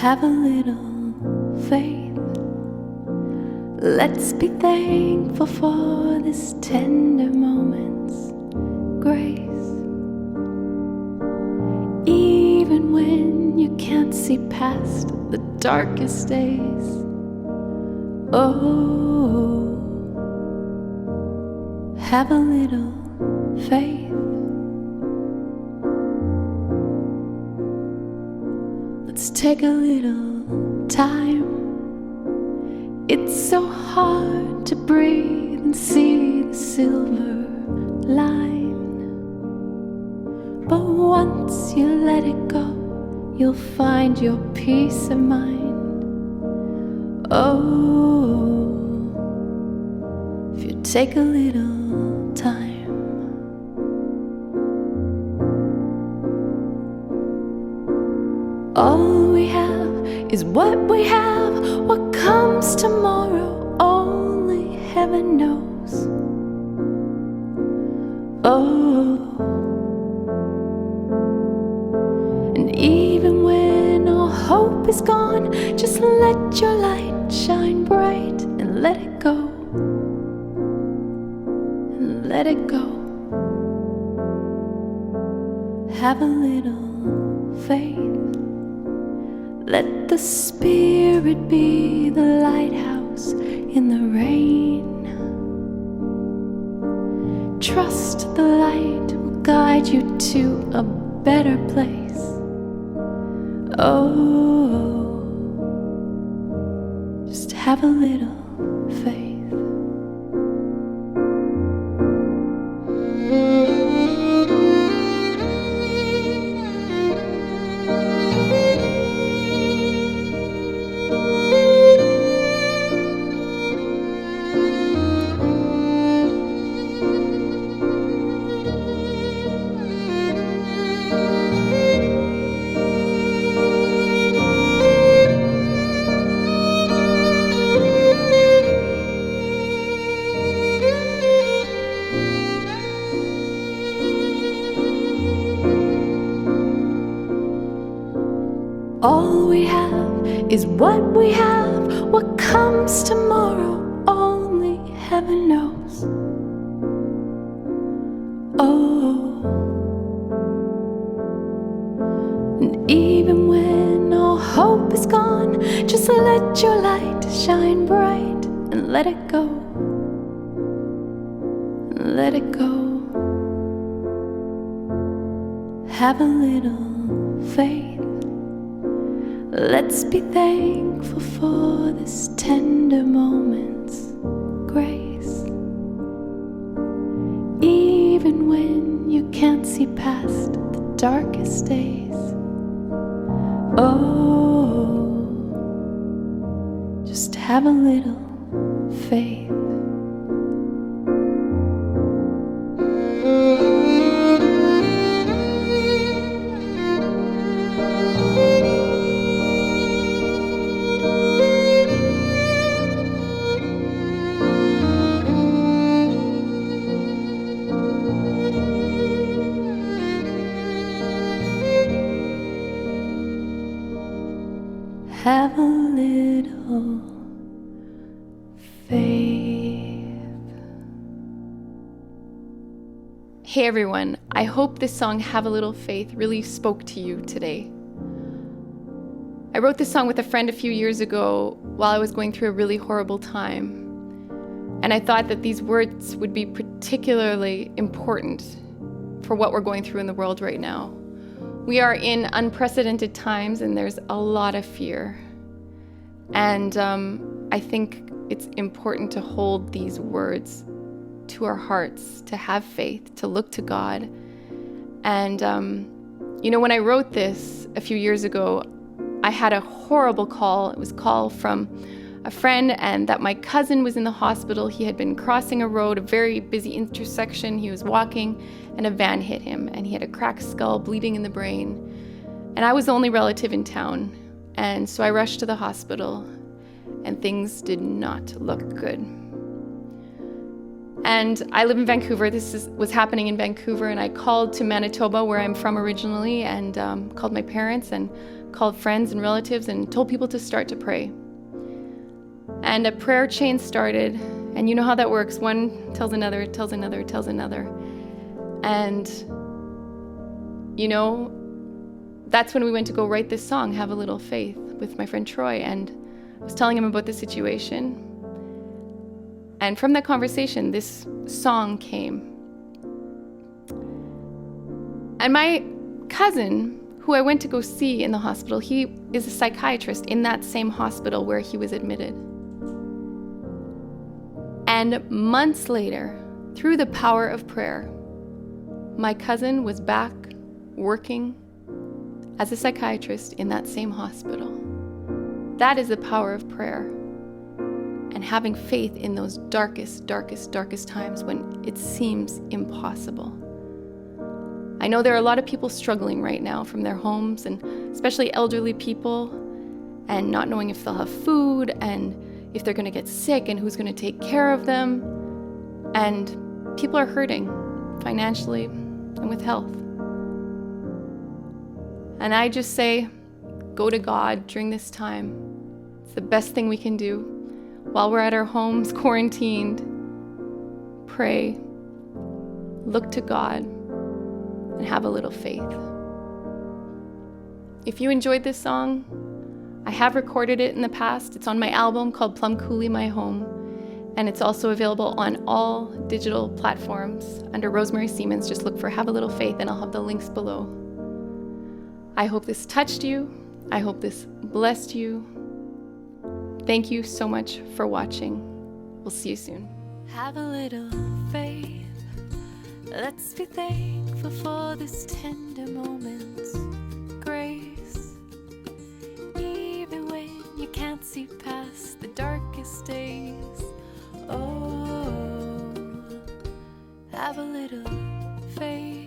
Have a little faith. Let's be thankful for this tender moment's grace. Even when you can't see past the darkest days. Oh, have a little faith. Let's take a little time. It's so hard to breathe and see the silver line. But once you let it go, you'll find your peace of mind. Oh, if you take a little time. All we have is what we have. What comes tomorrow, only heaven knows. Oh, and even when all hope is gone, just let your light shine bright and let it go. And let it go. Have a little faith. Let the Spirit be the lighthouse in the rain. Trust the light will guide you to a better place. Oh, just have a little faith. All we have is what we have. What comes tomorrow, only heaven knows. Oh, and even when all hope is gone, just let your light shine bright and let it go. Let it go. Have a little faith. Let's be thankful for this tender moment's grace. Even when you can't see past the darkest days. Oh, just have a little faith. Have a little faith. Hey everyone, I hope this song, Have a Little Faith, really spoke to you today. I wrote this song with a friend a few years ago while I was going through a really horrible time. And I thought that these words would be particularly important for what we're going through in the world right now. We are in unprecedented times and there's a lot of fear. And I think it's important to hold these words to our hearts, to have faith, to look to God. And, when I wrote this a few years ago, I had a horrible call. It was a call from a friend and that my cousin was in the hospital. He had been crossing a road, a very busy intersection. He was walking and a van hit him and he had a cracked skull, bleeding in the brain. And I was the only relative in town. And so I rushed to the hospital and things did not look good. And I live in Vancouver. This was happening in Vancouver, and I called to Manitoba, where I'm from originally, and called my parents and called friends and relatives and told people to start to pray. And a prayer chain started, and you know how that works. One tells another, tells another, tells another. And, you know, that's when we went to go write this song, Have a Little Faith, with my friend Troy. And I was telling him about the situation. And from that conversation, this song came. And my cousin, who I went to go see in the hospital, he is a psychiatrist in that same hospital where he was admitted. And months later, through the power of prayer, my cousin was back working as a psychiatrist in that same hospital. That is the power of prayer and having faith in those darkest, darkest, darkest times when it seems impossible. I know there are a lot of people struggling right now from their homes, and especially elderly people, and not knowing if they'll have food and if they're going to get sick and who's going to take care of them. And people are hurting financially and with health. And I just say, go to God during this time. It's the best thing we can do. While we're at our homes, quarantined, pray, look to God, and have a little faith. If you enjoyed this song, I have recorded it in the past. It's on my album called Plum Coulee, My Home, and it's also available on all digital platforms under Rosemary Siemens. Just look for Have a Little Faith, and I'll have the links below. I hope this touched you. I hope this blessed you. Thank you so much for watching. We'll see you soon. Have a little faith. Let's be thankful for this tender moment's grace. Even when you can't see past the darkest days. Oh, have a little faith.